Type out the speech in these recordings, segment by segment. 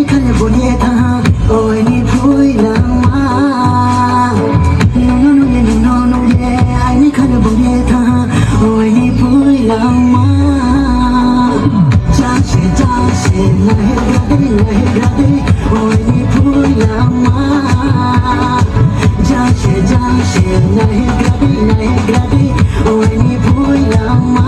khale boniye tha oi ni phui la ma no ye ai ni khale boniye tha oi ni phui la ma cha she na he grade oi ni phui la ma cha she na he grade oi ni phui la ma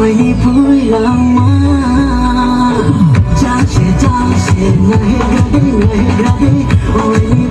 oi ni phui la ma cha she na he grade oi ni